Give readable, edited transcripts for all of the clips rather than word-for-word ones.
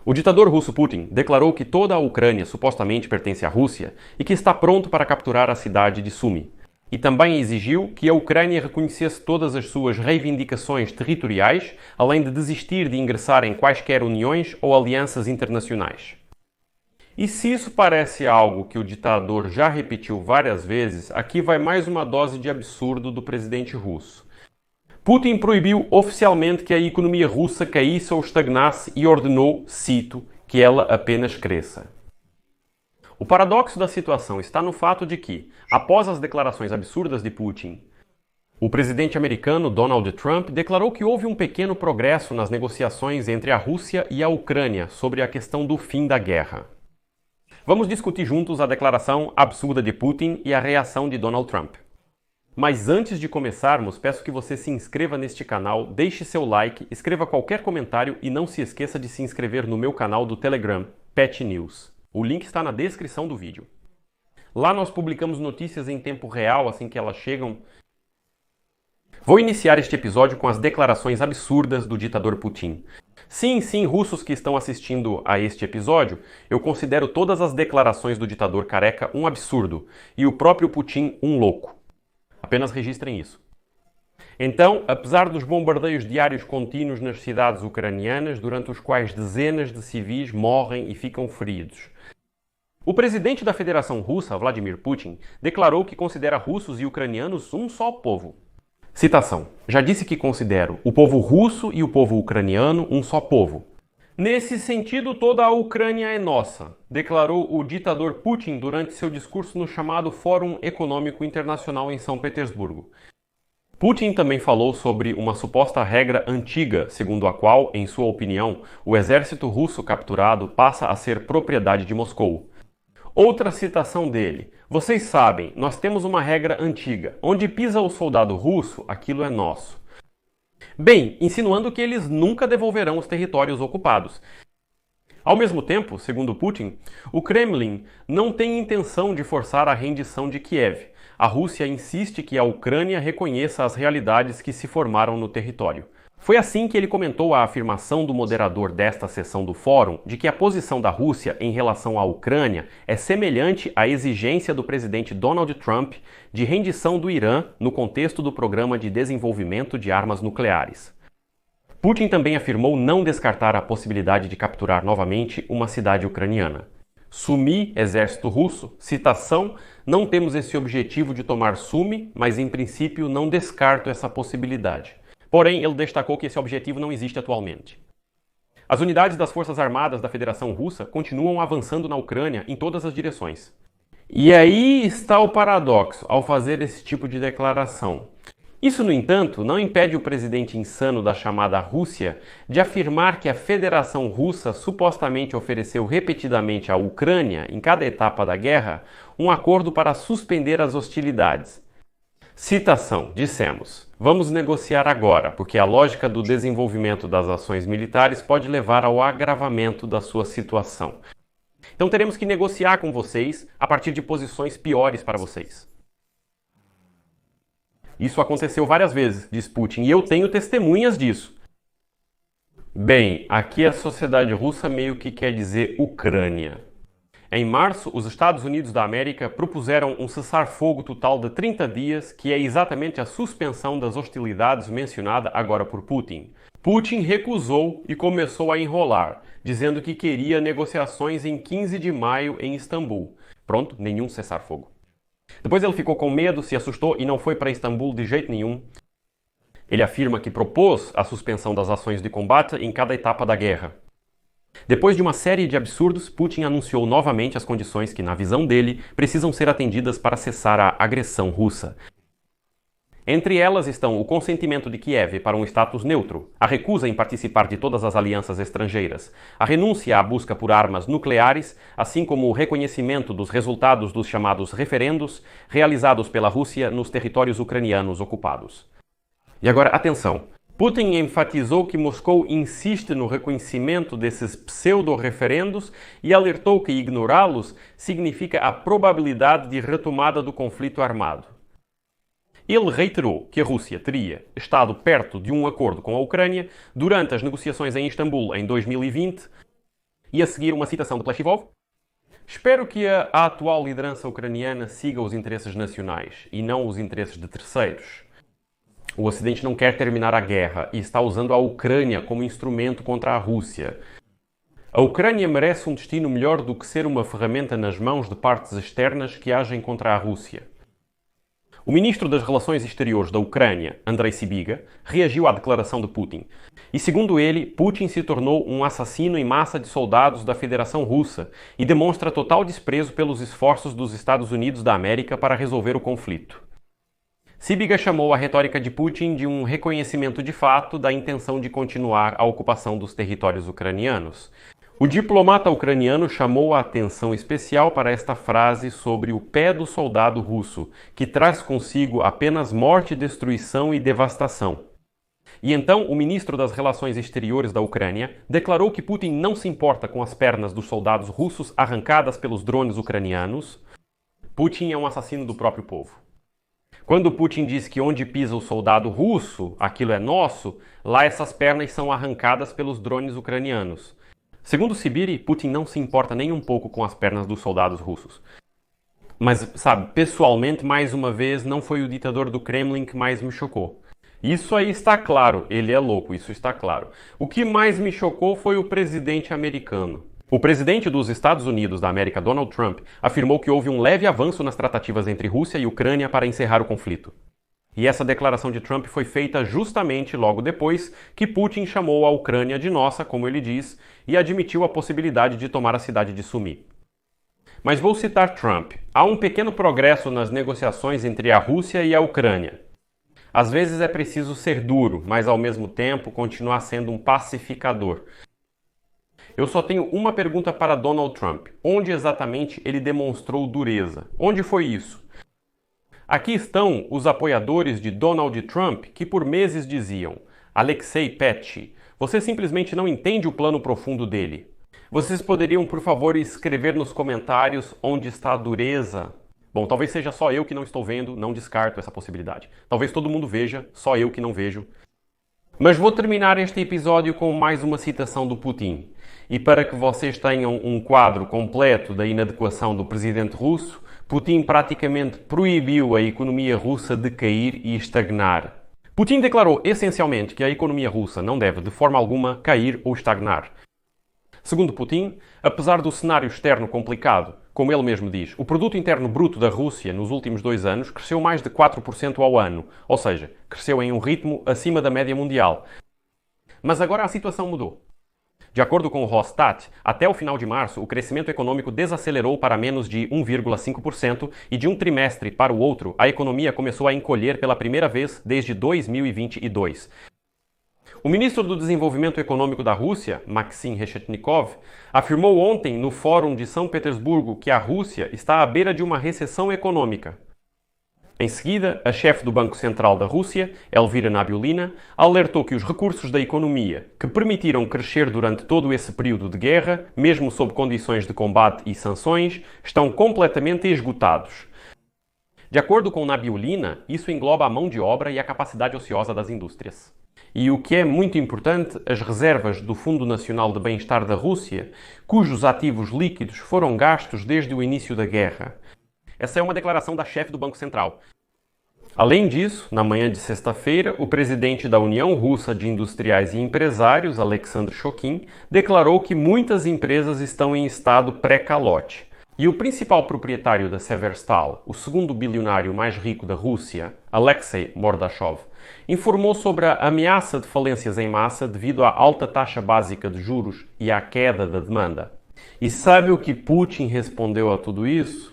O ditador russo Putin declarou que toda a Ucrânia supostamente pertence à Rússia e que está pronto para capturar a cidade de Sumy. E também exigiu que a Ucrânia reconhecesse todas as suas reivindicações territoriais, além de desistir de ingressar em quaisquer uniões ou alianças internacionais. E se isso parece algo que o ditador já repetiu várias vezes, aqui vai mais uma dose de absurdo do presidente russo. Putin proibiu oficialmente que a economia russa caísse ou estagnasse e ordenou, cito, que ela apenas cresça. O paradoxo da situação está no fato de que, após as declarações absurdas de Putin, o presidente americano Donald Trump declarou que houve um pequeno progresso nas negociações entre a Rússia e a Ucrânia sobre a questão do fim da guerra. Vamos discutir juntos a declaração absurda de Putin e a reação de Donald Trump. Mas antes de começarmos, peço que você se inscreva neste canal, deixe seu like, escreva qualquer comentário e não se esqueça de se inscrever no meu canal do Telegram, Pet News. O link está na descrição do vídeo. Lá nós publicamos notícias em tempo real, assim que elas chegam. Vou iniciar este episódio com as declarações absurdas do ditador Putin. Sim, russos que estão assistindo a este episódio, eu considero todas as declarações do ditador careca um absurdo e o próprio Putin um louco. Apenas registrem isso. Então, apesar dos bombardeios diários contínuos nas cidades ucranianas, durante os quais dezenas de civis morrem e ficam feridos, o presidente da Federação Russa, Vladimir Putin, declarou que considera russos e ucranianos um só povo. Citação: já disse que considero o povo russo e o povo ucraniano um só povo. Nesse sentido, toda a Ucrânia é nossa, declarou o ditador Putin durante seu discurso no chamado Fórum Econômico Internacional em São Petersburgo. Putin também falou sobre uma suposta regra antiga, segundo a qual, em sua opinião, o exército russo capturado passa a ser propriedade de Moscou. Outra citação dele: vocês sabem, nós temos uma regra antiga, onde pisa o soldado russo, aquilo é nosso. Bem, insinuando que eles nunca devolverão os territórios ocupados. Ao mesmo tempo, segundo Putin, o Kremlin não tem intenção de forçar a rendição de Kiev. A Rússia insiste que a Ucrânia reconheça as realidades que se formaram no território. Foi assim que ele comentou a afirmação do moderador desta sessão do fórum de que a posição da Rússia em relação à Ucrânia é semelhante à exigência do presidente Donald Trump de rendição do Irã no contexto do programa de desenvolvimento de armas nucleares. Putin também afirmou não descartar a possibilidade de capturar novamente uma cidade ucraniana. Sumy, exército russo, citação: não temos esse objetivo de tomar Sumy, mas em princípio não descarto essa possibilidade. Porém, ele destacou que esse objetivo não existe atualmente. As unidades das Forças Armadas da Federação Russa continuam avançando na Ucrânia em todas as direções. E aí está o paradoxo ao fazer esse tipo de declaração. Isso, no entanto, não impede o presidente insano da chamada Rússia de afirmar que a Federação Russa supostamente ofereceu repetidamente à Ucrânia, em cada etapa da guerra, um acordo para suspender as hostilidades. Citação: dissemos, vamos negociar agora, porque a lógica do desenvolvimento das ações militares pode levar ao agravamento da sua situação. Então teremos que negociar com vocês a partir de posições piores para vocês. Isso aconteceu várias vezes, diz Putin, e eu tenho testemunhas disso. Bem, aqui a sociedade russa meio que quer dizer Ucrânia. Em março, os Estados Unidos da América propuseram um cessar-fogo total de 30 dias, que é exatamente a suspensão das hostilidades mencionada agora por Putin. Putin recusou e começou a enrolar, dizendo que queria negociações em 15 de maio em Istambul. Pronto, nenhum cessar-fogo. Depois ele ficou com medo, se assustou e não foi para Istambul de jeito nenhum. Ele afirma que propôs a suspensão das ações de combate em cada etapa da guerra. Depois de uma série de absurdos, Putin anunciou novamente as condições que, na visão dele, precisam ser atendidas para cessar a agressão russa. Entre elas estão o consentimento de Kiev para um status neutro, a recusa em participar de todas as alianças estrangeiras, a renúncia à busca por armas nucleares, assim como o reconhecimento dos resultados dos chamados referendos realizados pela Rússia nos territórios ucranianos ocupados. E agora, atenção! Putin enfatizou que Moscou insiste no reconhecimento desses pseudo-referendos e alertou que ignorá-los significa a probabilidade de retomada do conflito armado. Ele reiterou que a Rússia teria estado perto de um acordo com a Ucrânia durante as negociações em Istambul em 2020 E a seguir uma citação do Pleshivov. Espero que a atual liderança ucraniana siga os interesses nacionais e não os interesses de terceiros. O Ocidente não quer terminar a guerra e está usando a Ucrânia como instrumento contra a Rússia. A Ucrânia merece um destino melhor do que ser uma ferramenta nas mãos de partes externas que agem contra a Rússia. O ministro das Relações Exteriores da Ucrânia, Andrei Sybiga, reagiu à declaração de Putin. E segundo ele, Putin se tornou um assassino em massa de soldados da Federação Russa e demonstra total desprezo pelos esforços dos Estados Unidos da América para resolver o conflito. Sybiga chamou a retórica de Putin de um reconhecimento de fato da intenção de continuar a ocupação dos territórios ucranianos. O diplomata ucraniano chamou a atenção especial para esta frase sobre o pé do soldado russo, que traz consigo apenas morte, destruição e devastação. E então o ministro das Relações Exteriores da Ucrânia declarou que Putin não se importa com as pernas dos soldados russos arrancadas pelos drones ucranianos. Putin é um assassino do próprio povo. Quando Putin diz que onde pisa o soldado russo, aquilo é nosso, lá essas pernas são arrancadas pelos drones ucranianos. Segundo Sibiri, Putin não se importa nem um pouco com as pernas dos soldados russos. Mas, sabe, pessoalmente, mais uma vez, não foi o ditador do Kremlin que mais me chocou. Isso aí está claro, ele é louco, isso está claro. O que mais me chocou foi o presidente americano. O presidente dos Estados Unidos da América, Donald Trump, afirmou que houve um leve avanço nas tratativas entre Rússia e Ucrânia para encerrar o conflito. E essa declaração de Trump foi feita justamente logo depois que Putin chamou a Ucrânia de nossa, como ele diz, e admitiu a possibilidade de tomar a cidade de Sumi. Mas vou citar Trump. Há um pequeno progresso nas negociações entre a Rússia e a Ucrânia. Às vezes é preciso ser duro, mas ao mesmo tempo continuar sendo um pacificador. Eu só tenho uma pergunta para Donald Trump. Onde exatamente ele demonstrou dureza? Onde foi isso? Aqui estão os apoiadores de Donald Trump que por meses diziam: Alexei Petty, você simplesmente não entende o plano profundo dele. Vocês poderiam, por favor, escrever nos comentários onde está a dureza? Bom, talvez seja só eu que não estou vendo, não descarto essa possibilidade. Talvez todo mundo veja, só eu que não vejo. Mas vou terminar este episódio com mais uma citação do Putin. E para que vocês tenham um quadro completo da inadequação do presidente russo, Putin praticamente proibiu a economia russa de cair e estagnar. Putin declarou essencialmente que a economia russa não deve de forma alguma cair ou estagnar. Segundo Putin, apesar do cenário externo complicado, como ele mesmo diz, o produto interno bruto da Rússia nos últimos 2 anos cresceu mais de 4% ao ano, ou seja, cresceu em um ritmo acima da média mundial. Mas agora a situação mudou. De acordo com o Rosstat, até o final de março, o crescimento econômico desacelerou para menos de 1,5% e de um trimestre para o outro, a economia começou a encolher pela primeira vez desde 2022. O ministro do Desenvolvimento Econômico da Rússia, Maxim Reshetnikov, afirmou ontem no Fórum de São Petersburgo que a Rússia está à beira de uma recessão econômica. Em seguida, a chefe do Banco Central da Rússia, Elvira Nabiullina, alertou que os recursos da economia, que permitiram crescer durante todo esse período de guerra, mesmo sob condições de combate e sanções, estão completamente esgotados. De acordo com Nabiullina, isso engloba a mão de obra e a capacidade ociosa das indústrias. E o que é muito importante, as reservas do Fundo Nacional de Bem-Estar da Rússia, cujos ativos líquidos foram gastos desde o início da guerra. Essa é uma declaração da chefe do Banco Central. Além disso, na manhã de sexta-feira, o presidente da União Russa de Industriais e Empresários, Alexandre Shokin, declarou que muitas empresas estão em estado pré-calote. E o principal proprietário da Severstal, o segundo bilionário mais rico da Rússia, Alexei Mordashov, informou sobre a ameaça de falências em massa devido à alta taxa básica de juros e à queda da demanda. E sabe o que Putin respondeu a tudo isso?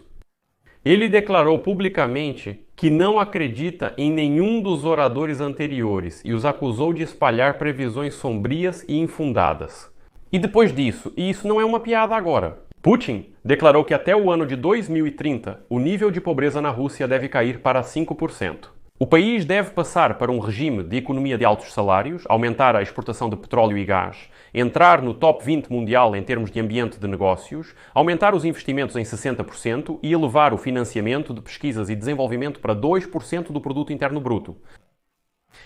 Ele declarou publicamente que não acredita em nenhum dos oradores anteriores e os acusou de espalhar previsões sombrias e infundadas. E depois disso, e isso não é uma piada agora, Putin declarou que até o ano de 2030 o nível de pobreza na Rússia deve cair para 5%. O país deve passar para um regime de economia de altos salários, aumentar a exportação de petróleo e gás, entrar no top 20 mundial em termos de ambiente de negócios, aumentar os investimentos em 60% e elevar o financiamento de pesquisas e desenvolvimento para 2% do produto interno bruto.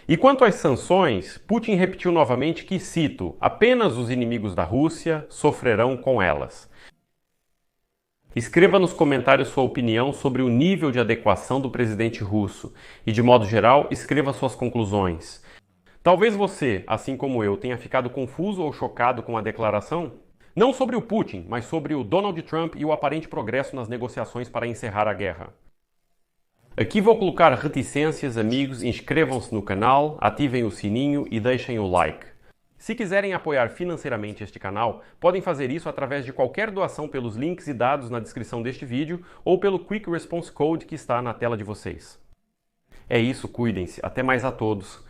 E quanto às sanções, Putin repetiu novamente que, cito, apenas os inimigos da Rússia sofrerão com elas. Escreva nos comentários sua opinião sobre o nível de adequação do presidente russo e, de modo geral, escreva suas conclusões. Talvez você, assim como eu, tenha ficado confuso ou chocado com a declaração? Não sobre o Putin, mas sobre o Donald Trump e o aparente progresso nas negociações para encerrar a guerra. Aqui vou colocar reticências, amigos, inscrevam-se no canal, ativem o sininho e deixem o like. Se quiserem apoiar financeiramente este canal, podem fazer isso através de qualquer doação pelos links e dados na descrição deste vídeo ou pelo Quick Response Code que está na tela de vocês. É isso, cuidem-se, até mais a todos.